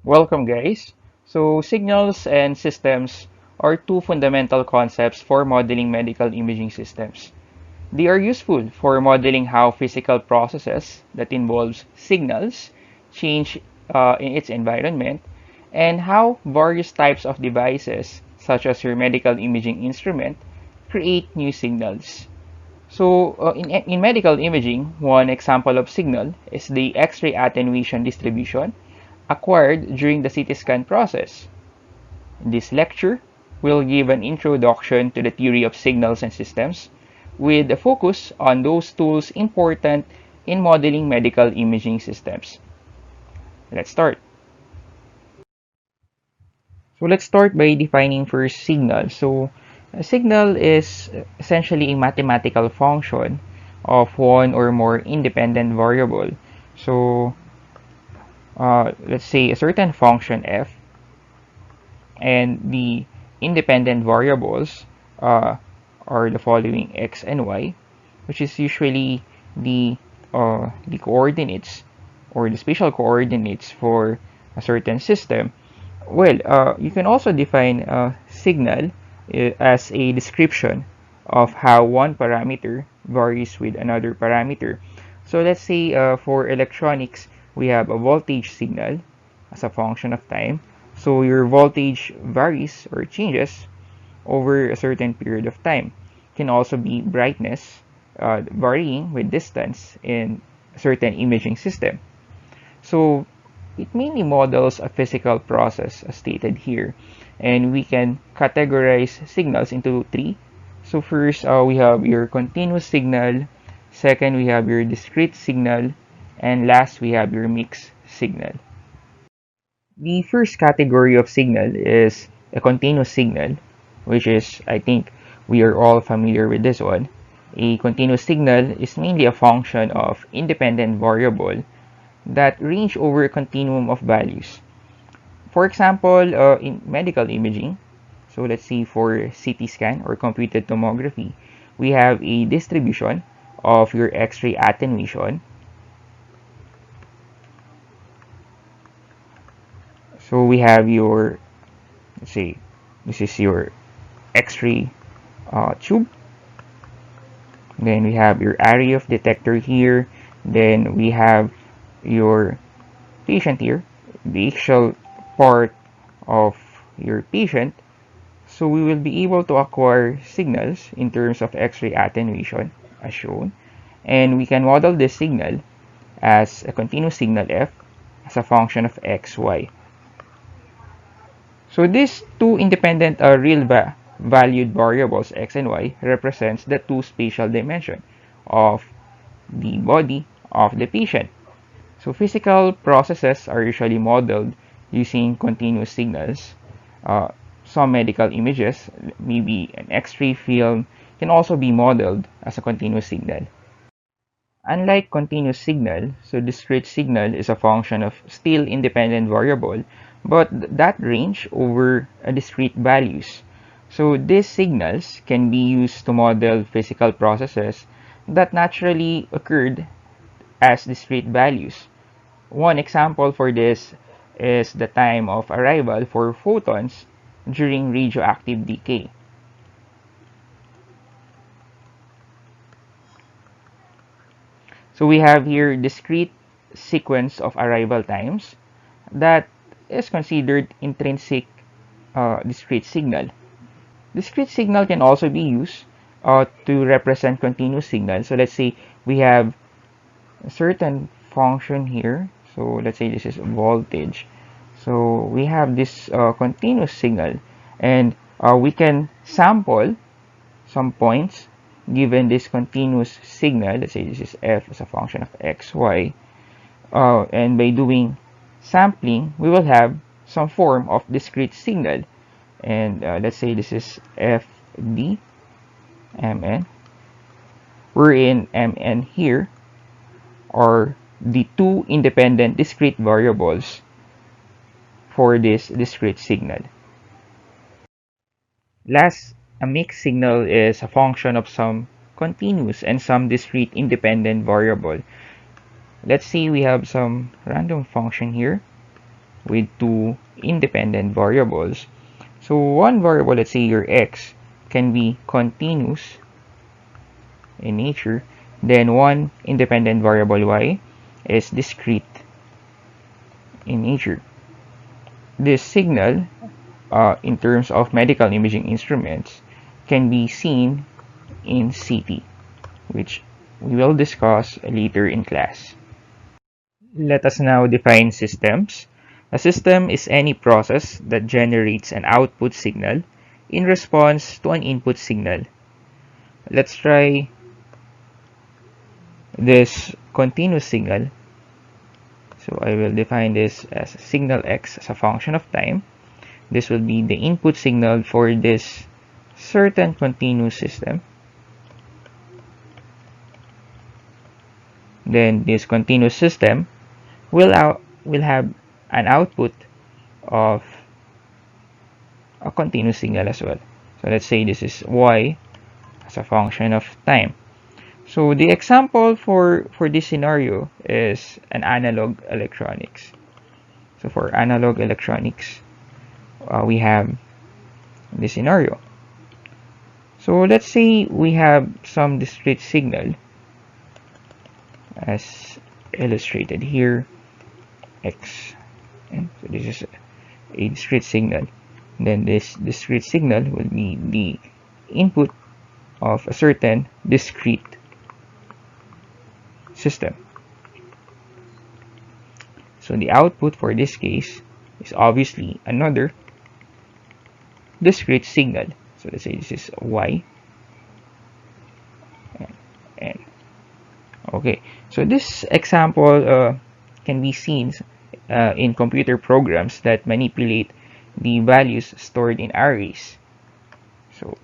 Welcome, guys. So, signals and systems are two fundamental concepts for modeling medical imaging systems. They are useful for modeling how physical processes that involves signals change in its environment and how various types of devices, such as your medical imaging instrument, create new signals. So, in medical imaging, one example of signal is the X-ray attenuation distribution acquired during the CT scan process. In this lecture, we'll give an introduction to the theory of signals and systems with a focus on those tools important in modeling medical imaging systems. Let's start. So let's start by defining first signal. So a signal is essentially a mathematical function of one or more independent variable. So let's say a certain function f and the independent variables uh, are the following x and y, which is usually the coordinates or the spatial coordinates for a certain system. Well, you can also define a signal as a description of how one parameter varies with another parameter. So let's say for electronics, we have a voltage signal as a function of time. So your voltage varies or changes over a certain period of time. It can also be brightness varying with distance in a certain imaging system. So it mainly models a physical process as stated here. And we can categorize signals into three. So first, we have your continuous signal. Second, we have your discrete signal. And last, we have your mixed signal. The first category of signal is a continuous signal, which is, I think, we are all familiar with this one. A continuous signal is mainly a function of independent variable that range over a continuum of values. For example, in medical imaging, so let's see for CT scan or computed tomography, we have a distribution of your X-ray attenuation. So we have your, let's say, this is your X-ray tube. Then we have your area of detector here. Then we have your patient here, the actual part of your patient. So we will be able to acquire signals in terms of X-ray attenuation as shown. And we can model this signal as a continuous signal f as a function of x, y. So these two independent real valued variables x and y represents the two spatial dimension of the body of the patient. So physical processes are usually modeled using continuous signals. Some medical images, maybe an X-ray film, can also be modeled as a continuous signal. Unlike continuous signal, so discrete signal is a function of still independent variable, but that range over a discrete values. So these signals can be used to model physical processes that naturally occurred as discrete values. One example for this is the time of arrival for photons during radioactive decay. So we have here discrete sequence of arrival times that is considered intrinsic discrete signal. Discrete signal can also be used to represent continuous signal. So let's say we have a certain function here. So let's say this is voltage. So we have this continuous signal, and we can sample some points given this continuous signal. Let's say this is f as a function of x, y. And by doing sampling, we will have some form of discrete signal. And let's say this is fd mn. Wherein mn here are the two independent discrete variables for this discrete signal. Last, a mixed signal is a function of some continuous and some discrete independent variable. Let's say we have some random function here. with two independent variables. So one variable, let's say your x, can be continuous in nature, then one independent variable y is discrete in nature. This signal, in terms of medical imaging instruments, can be seen in CT, which we will discuss later in class. Let us now define systems. A system is any process that generates an output signal in response to an input signal. Let's try this continuous signal. So I will define this as signal x as a function of time. This will be the input signal for this certain continuous system. Then this continuous system will have an output of a continuous signal as well. So let's say this is y as a function of time. So the example for this scenario is an analog electronics. So for analog electronics, we have this scenario. So let's say we have some discrete signal as illustrated here, x. And so this is a discrete signal. Then this discrete signal will be the input of a certain discrete system. So the output for this case is obviously another discrete signal. So let's say this is y and okay. So this example can be seen in computer programs that manipulate the values stored in arrays. So